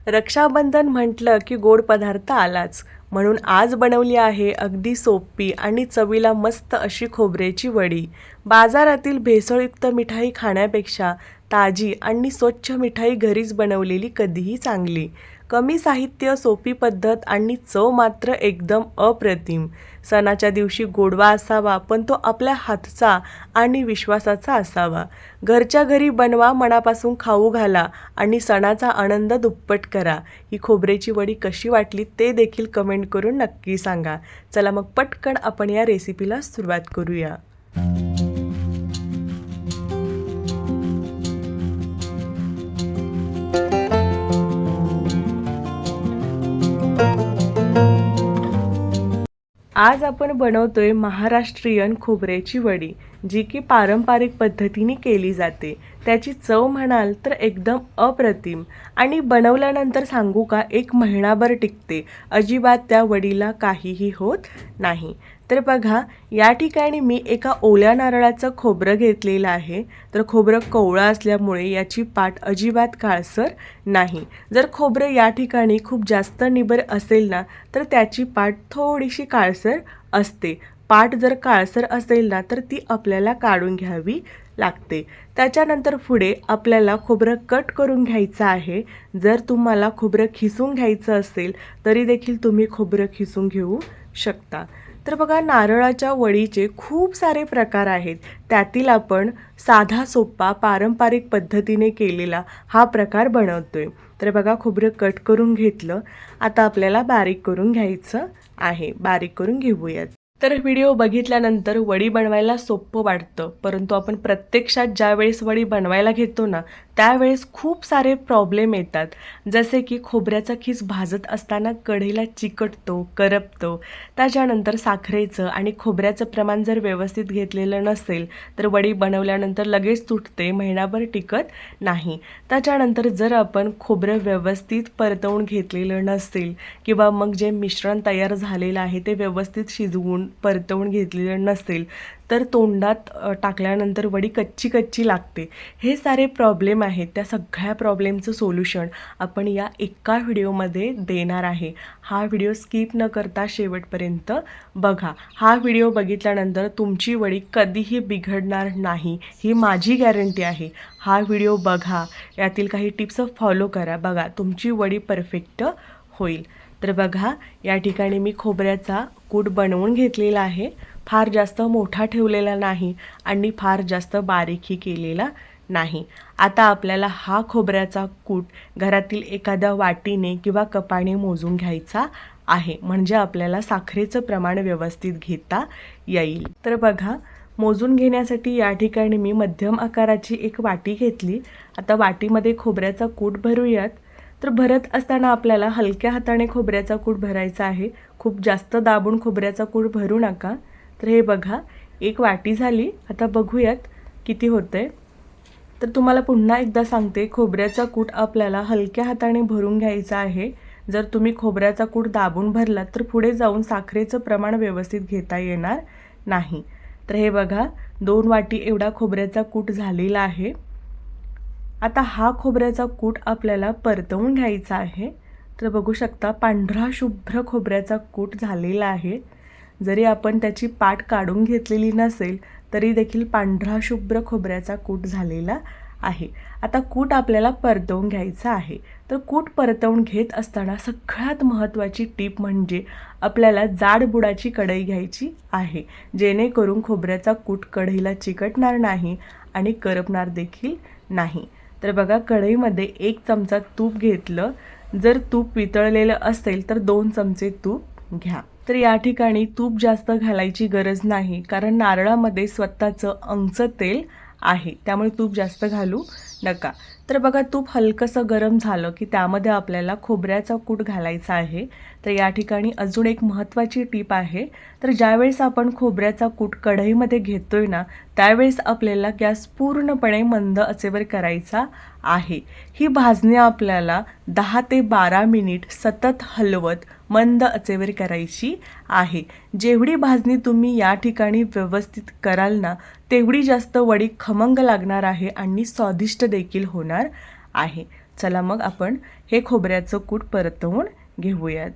रक्षाबंधन म्हटलं की गोड पदार्थ आलाच. म्हणून आज बनवली आहे अगदी सोपी आणि चवीला मस्त अशी खोबऱ्याची वडी. बाजारातील भेसळयुक्त मिठाई खाण्यापेक्षा ताजी आणि स्वच्छ मिठाई घरीच बनवलेली कधीही चांगली. कमी साहित्य, सोपी पद्धत आणि चव मात्र एकदम अप्रतिम. सणाच्या दिवशी गोडवा असावा, पण तो आपल्या हातचा आणि विश्वासाचा असावा. घरच्या घरी बनवा, मनापासून खाऊ घाला आणि सणाचा आनंद दुप्पट करा. ही खोबऱ्याची वडी कशी वाटली ते देखील कमेंट करून नक्की सांगा. चला मग पटकन आपण या रेसिपीला सुरुवात करूया. आज आपण बनवतोय महाराष्ट्रीयन खोबऱ्याची वडी, जी की पारंपरिक पद्धतीने केली जाते. त्याची चव म्हणाल तर एकदम अप्रतिम आणि बनवल्यानंतर सांगू का, एक महिनाभर टिकते. अजिबात त्या वडीला काहीही होत नाही. तर बघा, या ठिकाणी मी एका ओल्या नारळाचं खोबरं घेतलेलं आहे. तर खोबरं कोवळं असल्यामुळे याची पाट अजिबात काळसर नाही. जर खोबरं या ठिकाणी खूप जास्त निबर असेल ना, तर त्याची पाट थोडीशी काळसर असते. पाट जर काळसर असेल ना, तर ती आपल्याला काढून घ्यावी लागते. त्याच्यानंतर पुढे आपल्याला खोबरं कट करून घ्यायचं आहे. जर तुम्हाला खोबरं खिसून घ्यायचं असेल तरी देखील तुम्ही खोबरं खिसून घेऊ शकता. तर बघा, नारळाच्या वडीचे खूप सारे प्रकार आहेत. त्यातील आपण साधा सोपा पारंपरिक पद्धतीने केलेला हा प्रकार बनवतोय. तर बघा, खोबरं कट करून घेतलं. आता आपल्याला बारीक करून घ्यायचं आहे. बारीक करून घेऊयात. तर व्हिडिओ बघितल्यानंतर वडी बनवायला सोपं वाटतं, परंतु आपण प्रत्यक्षात ज्यावेळेस वडी बनवायला घेतो ना, त्यावेळेस खूप सारे प्रॉब्लेम येतात. जसे की खोबऱ्याचा खीस भाजत असताना कढईला चिकटतो, करपतो. त्याच्यानंतर साखरेचं आणि खोबऱ्याचं प्रमाण जर व्यवस्थित घेतलेलं नसेल तर वडी बनवल्यानंतर लगेच तुटते, महिनाभर टिकत नाही. त्याच्यानंतर जर आपण खोबरं व्यवस्थित परतवून घेतलेलं नसेल किंवा मग जे मिश्रण तयार झालेलं आहे ते व्यवस्थित शिजवून परतवून घेतलेलं नसेल तर तोंडात टाकल्यानंतर वडी कच्ची कच्ची लागते. हे सारे प्रॉब्लेम आहेत. त्या सगळ्या प्रॉब्लेमचं सोल्युशन आपण या एका व्हिडिओमध्ये देणार आहे. हा व्हिडिओ स्किप न करता शेवटपर्यंत बघा. हा व्हिडिओ बघितल्यानंतर तुमची वडी कधीही बिघडणार नाही, ही माझी गॅरंटी आहे. हा व्हिडिओ बघा, यातील काही टिप्स फॉलो करा. बघा, तुमची वडी परफेक्ट होईल. तर बघा, या ठिकाणी मी खोबऱ्याचा कूट बनवून घेतलेला आहे. फार जास्त मोठा ठेवलेला नाही आणि फार जास्त बारीकही केलेला नाही. आता आपल्याला हा खोबऱ्याचा कूट घरातील एखाद्या वाटीने किंवा कपाने मोजून घ्यायचा आहे, म्हणजे आपल्याला साखरेचं प्रमाण व्यवस्थित घेता येईल. तर बघा, मोजून घेण्यासाठी या ठिकाणी मी मध्यम आकाराची एक वाटी घेतली. आता वाटीमध्ये खोबऱ्याचा कूट भरूयात. तर भरत असताना आपल्याला हलक्या हाताने खोबऱ्याचा कूट भरायचा आहे. खूप जास्त दाबून खोबऱ्याचा कूट भरू नका. तर हे बघा, एक वाटी झाली. आता बघूयात किती होते. तर तुम्हाला पुन्हा एकदा सांगते, खोबऱ्याचा कूट आपल्याला हलक्या हाताने भरून घ्यायचा आहे. जर तुम्ही खोबऱ्याचा कूट दाबून भरलात तर पुढे जाऊन साखरेचं प्रमाण व्यवस्थित घेता येणार नाही. तर हे बघा, 2 वाटी एवढा खोबऱ्याचा कूट झालेला आहे. आता हा खोबऱ्याचा कूट आपल्याला परतवून घ्यायचा आहे. तर बघू शकता, पांढरा शुभ्र खोबऱ्याचा कूट झालेला आहे. जरी आपण त्याची पाट काढून घेतलेली नसेल तरी देखील पांढरा शुभ्र खोबऱ्याचा कूट झालेला आहे. आता कूट आपल्याला परतवून घ्यायचा आहे. तर कूट परतवून घेत असताना सगळ्यात महत्त्वाची टीप म्हणजे आपल्याला जाड बुडाची कढई घ्यायची आहे, जेणेकरून खोबऱ्याचा कूट कढईला चिकटणार नाही आणि करपणार देखील नाही. तर बघा, कढईमध्ये 1 चमचा तूप घेतलं. जर तूप वितळलेलं असेल तर 2 चमचे तूप घ्या. तर या ठिकाणी तूप जास्त घालायची गरज नाही, कारण नारळामध्ये स्वतःचं अंगचं तेल आहे, त्यामुळे तूप जास्त घालू नका. तर बघा, तूप हलकंसं गरम झालं की त्यामध्ये आपल्याला खोबऱ्याचा कूट घालायचा आहे. तर या ठिकाणी अजून एक महत्त्वाची टीप आहे. तर ज्यावेळेस आपण खोबऱ्याचा कूट कढईमध्ये घेतोय ना, त्यावेळेस आपल्याला गॅस पूर्णपणे मंद आचेवर करायचा आहे. ही भाजणी आपल्याला 10 ते 12 मिनिट सतत हलवत मंद आचेवर करायची आहे. जेवढी भाजणी तुम्ही या ठिकाणी व्यवस्थित कराल ना, तेवढी जास्त वडी खमंग लागणार आहे आणि स्वादिष्ट देखील होणार आहे. चला मग आपण हे खोबऱ्याचं कूट परतवून घेऊयात.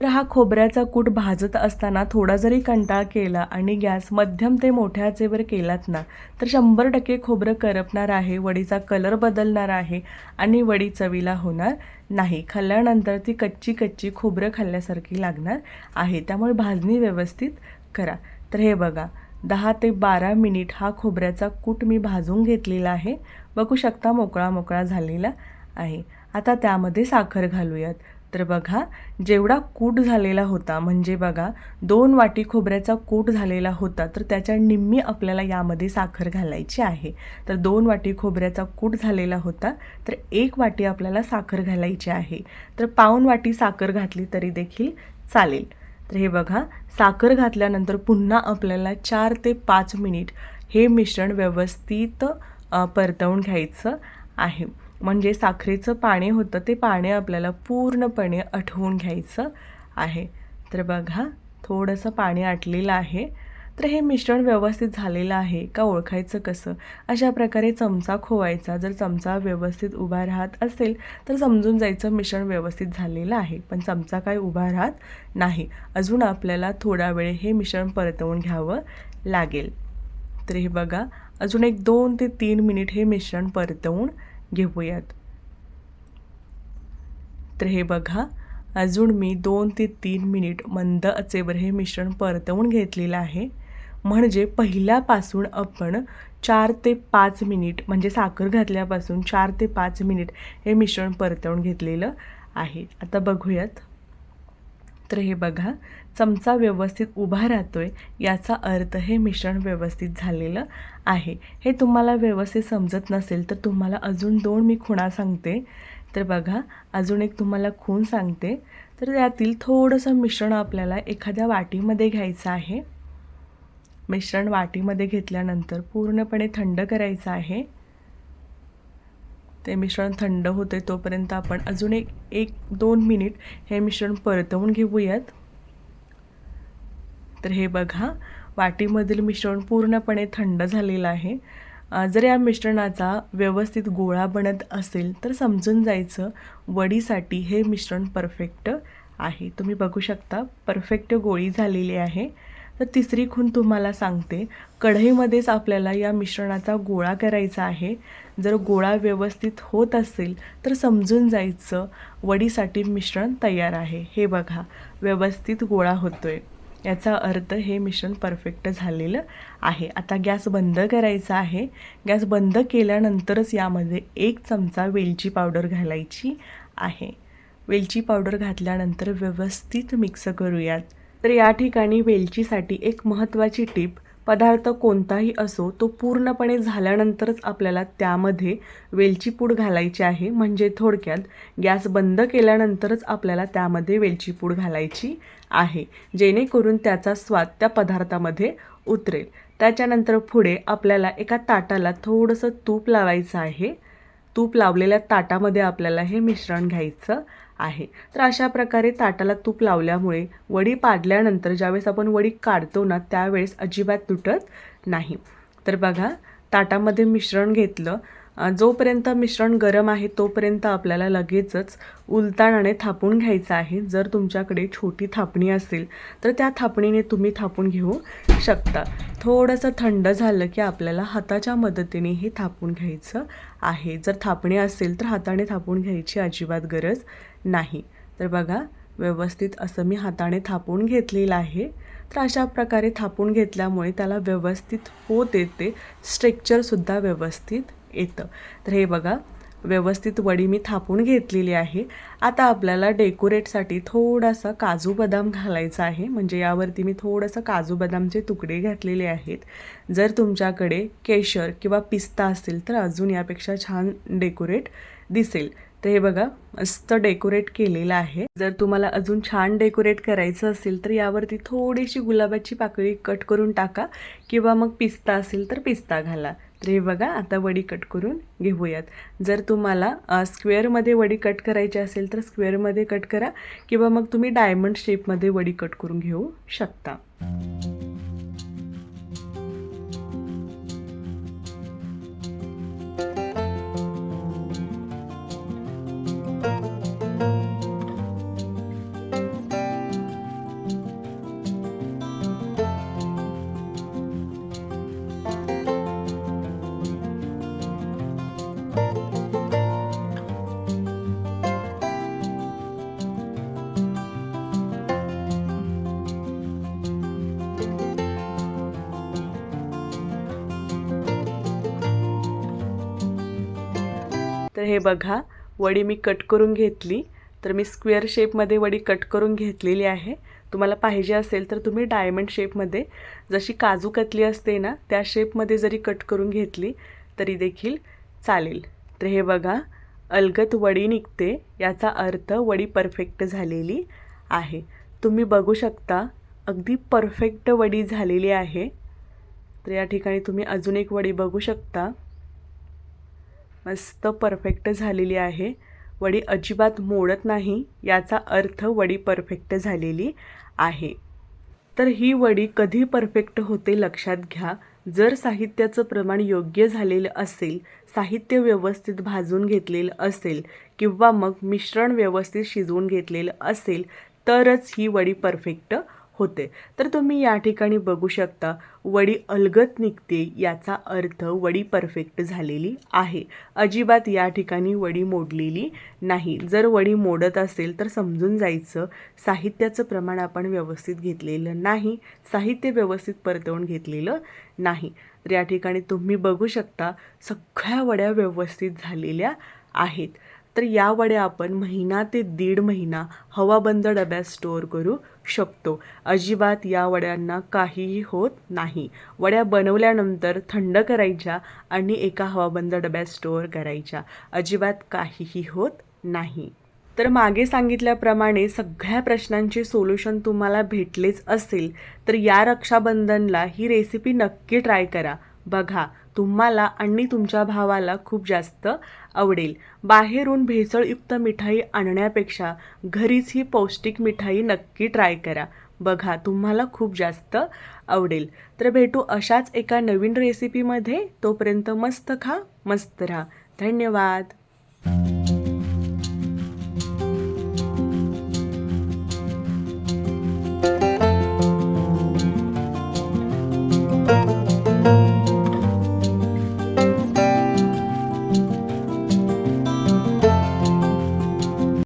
तर हा खोबऱ्याचा कूट भाजत असताना थोडा जरी कंटाळ केला आणि गॅस मध्यम ते मोठ्या आचेवर केलात ना, तर 100% खोबरं करपणार आहे, वडीचा कलर बदलणार आहे आणि वडी चवीला होणार नाही. खाल्ल्यानंतर ती कच्ची कच्ची खोबरं खाल्ल्यासारखी लागणार आहे. त्यामुळे भाजणी व्यवस्थित करा. तर हे बघा, 10 ते 12 मिनिट हा खोबऱ्याचा कूट मी भाजून घेतलेला आहे. बघू शकता मोकळा मोकळा झालेला आहे. आता त्यामध्ये साखर घालूयात. तर बघा, जेवढा कूट झालेला होता, म्हणजे बघा 2 वाटी खोबऱ्याचा कूट झालेला होता, तर त्याच्या निम्मी आपल्याला यामध्ये साखर घालायची आहे. तर 2 वाटी खोबऱ्याचा कूट झालेला होता, तर 1 वाटी आपल्याला साखर घालायची आहे. तर पाऊण वाटी साखर घातली तरी देखील चालेल. तर हे बघा, साखर घातल्यानंतर पुन्हा आपल्याला 4 ते 5 मिनिट हे मिश्रण व्यवस्थित परतवून घ्यायचं आहे. म्हणजे साखरेचं पाणी होतं ते पाणी आपल्याला पूर्णपणे आटवून घ्यायचं आहे. तर बघा, थोडंसं पाणी आटलेलं आहे. तर हे मिश्रण व्यवस्थित झालेलं आहे का ओळखायचं कसं? अशा प्रकारे चमचा खोवायचा. जर चमचा व्यवस्थित उभा राहत असेल तर समजून जायचं मिश्रण व्यवस्थित झालेलं आहे. पण चमचा काय उभा राहत नाही. अजून आपल्याला थोडा वेळ हे मिश्रण परतवून घ्यावं लागेल. तर हे बघा, अजून एक 2 ते 3 मिनिट हे मिश्रण परतवून घेऊयात. तर हे बघा, अजून मी 2 ते 3 मिनिट मंद आचेवर हे मिश्रण परतवून घेतलेलं आहे. म्हणजे पहिल्यापासून आपण 4 ते 5 मिनिट, म्हणजे साखर घातल्यापासून 4 ते 5 मिनिट हे मिश्रण परतवून घेतलेलं आहे. आता बघूयात. तर हे बघा, चमचा व्यवस्थित उभा राहतोय याचा अर्थ हे मिश्रण व्यवस्थित झालेलं आहे. हे तुम्हाला व्यवस्थित समजत नसेल तर तुम्हाला अजून 2 मी खुणा सांगते. तर बघा, अजून एक तुम्हाला खूण सांगते. तर यातील थोडंसं मिश्रण आपल्याला एखाद्या वाटीमध्ये घ्यायचं आहे. मिश्रण वाटीमध्ये घेतल्यानंतर पूर्णपणे थंड करायचं आहे. ते मिश्रण थंड होते तोपर्यंत आपण अजून एक 2 मिनिट हे मिश्रण परतवून घेऊयात. तर हे बघा, वाटीमधील मिश्रण पूर्णपणे थंड झालेलं आहे. जर या मिश्रणाचा व्यवस्थित गोळा बनत असेल तर समजून जायचं वडीसाठी हे मिश्रण परफेक्ट आहे. तुम्ही बघू शकता परफेक्ट गोळी झालेली आहे. तर तिसरी खूण तुम्हाला सांगते, कढईमध्येच आपल्याला या मिश्रणाचा गोळा करायचा आहे. जर गोळा व्यवस्थित होत असेल तर समजून जायचं वडीसाठी मिश्रण तयार आहे. हे बघा, व्यवस्थित गोळा होतोय, याचा अर्थ हे मिश्रण परफेक्ट झालेलं आहे. आता गॅस बंद करायचा आहे. गॅस बंद केल्यानंतरच यामध्ये 1 चमचा वेलची पावडर घालायची आहे. वेलची पावडर घातल्यानंतर व्यवस्थित मिक्स करूयात. तर या ठिकाणी वेलचीसाठी एक महत्त्वाची टीप, पदार्थ कोणताही असो तो पूर्णपणे झाल्यानंतरच आपल्याला त्यामध्ये वेलची पूड घालायची आहे. म्हणजे थोडक्यात गॅस बंद केल्यानंतरच आपल्याला त्यामध्ये वेलची पूड घालायची आहे, जेणेकरून त्याचा स्वाद त्या पदार्थामध्ये उतरेल. त्याच्यानंतर पुढे आपल्याला एका ताटाला थोडंसं तूप लावायचं आहे. तूप लावलेल्या ताटामध्ये आपल्याला हे मिश्रण घ्यायचं आहे. तर अशा प्रकारे ताटाला तूप लावल्यामुळे वडी पाडल्यानंतर ज्यावेळेस आपण वडी काढतो ना, त्यावेळेस अजिबात तुटत नाही. तर बघा, ताटामध्ये मिश्रण घेतलं. जोपर्यंत मिश्रण गरम आहे तोपर्यंत आपल्याला लगेचच उलतानाने थापून घ्यायचं आहे. जर तुमच्याकडे छोटी थापणी असेल तर त्या थापणीने तुम्ही थापून घेऊ शकता. थोडंसं थंड झालं की आपल्याला हाताच्या मदतीने हे थापून घ्यायचं आहे. जर थापणी असेल तर हाताने थापून घ्यायची अजिबात गरज नाही. तर बघा, व्यवस्थित असं मी हाताने थापून घेतलेलं आहे. तर अशा प्रकारे थापून घेतल्यामुळे त्याला व्यवस्थित होत येते, स्ट्रेक्चरसुद्धा व्यवस्थित येतं. तर हे बघा, व्यवस्थित वडी मी थापून घेतलेली आहे. आता आपल्याला डेकोरेटसाठी थोडासा काजू बदाम घालायचा आहे. म्हणजे यावरती मी थोडंसं काजू बदामचे तुकडे घातलेले आहेत. जर तुमच्याकडे केशर किंवा पिस्ता असेल तर अजून यापेक्षा छान डेकोरेट दिसेल. तर हे बघा, मस्त डेकोरेट केलेलं आहे. जर तुम्हाला अजून छान डेकोरेट करायचं असेल तर यावरती थोडीशी गुलाबाची पाकळी कट करून टाका, किंवा मग पिस्ता असेल तर पिस्ता घाला. तर हे बघा, आता वडी कट करून घेऊयात. जर तुम्हाला स्क्वेअरमध्ये वडी कट करायची असेल तर स्क्वेअरमध्ये कट करा, किंवा मग तुम्ही डायमंड शेपमध्ये वडी कट करून घेऊ शकता. तर हे बघा, वडी मी कट करून घेतली. तर मी स्क्वेअर शेपमध्ये वडी कट करून घेतलेली आहे. तुम्हाला पाहिजे असेल तर तुम्ही डायमंड शेपमध्ये, जशी काजू कतली असते ना त्या शेपमध्ये जरी कट करून घेतली तरी देखील चालेल. तर हे बघा, अलगद वडी निघते, याचा अर्थ वडी परफेक्ट झालेली आहे. तुम्ही बघू शकता, अगदी परफेक्ट वडी झालेली आहे. तर या ठिकाणी तुम्ही अजून एक वडी बघू शकता, मस्त परफेक्ट झालेली आहे. वडी अजिबात मोडत नाही, याचा अर्थ वडी परफेक्ट झालेली आहे. तर ही वडी कधी परफेक्ट होते लक्षात घ्या. जर साहित्याचं प्रमाण योग्य झालेलं असेल, साहित्य व्यवस्थित भाजून घेतलेलं असेल किंवा मग मिश्रण व्यवस्थित शिजवून घेतलेलं असेल तरच ही वडी परफेक्ट होते. तर तुम्ही या ठिकाणी बघू शकता, वडी अलगद निघते, याचा अर्थ वडी परफेक्ट झालेली आहे. अजिबात या ठिकाणी वडी मोडलेली नाही. जर वडी मोडत असेल तर समजून जायचं साहित्याचं प्रमाण आपण व्यवस्थित घेतलेलं नाही, साहित्य व्यवस्थित परतवून घेतलेलं नाही. तर या ठिकाणी तुम्ही बघू शकता, सगळ्या वड्या व्यवस्थित झालेल्या आहेत. तर या वड्या आपण महिना ते 1.5 महिना हवाबंद डब्यात स्टोअर करू शकतो. अजिबात या वड्यांना काहीही होत नाही. वड्या बनवल्यानंतर थंड करायच्या आणि एका हवाबंद डब्यात स्टोअर करायच्या. अजिबात काहीही होत नाही. तर मागे सांगितल्याप्रमाणे सगळ्या प्रश्नांचे सोल्युशन तुम्हाला भेटलेच असेल तर या रक्षाबंधनला ही रेसिपी नक्की ट्राय करा. बघा, तुम्हाला आणि तुमच्या भावाला खूप जास्त आवडेल. बाहेरून भेसळयुक्त मिठाई आणण्यापेक्षा घरीच ही पौष्टिक मिठाई नक्की ट्राय करा. बघा, तुम्हाला खूप जास्त आवडेल. तर भेटू अशाच एका नवीन रेसिपीमध्ये. तोपर्यंत मस्त खा, मस्त राहा. धन्यवाद.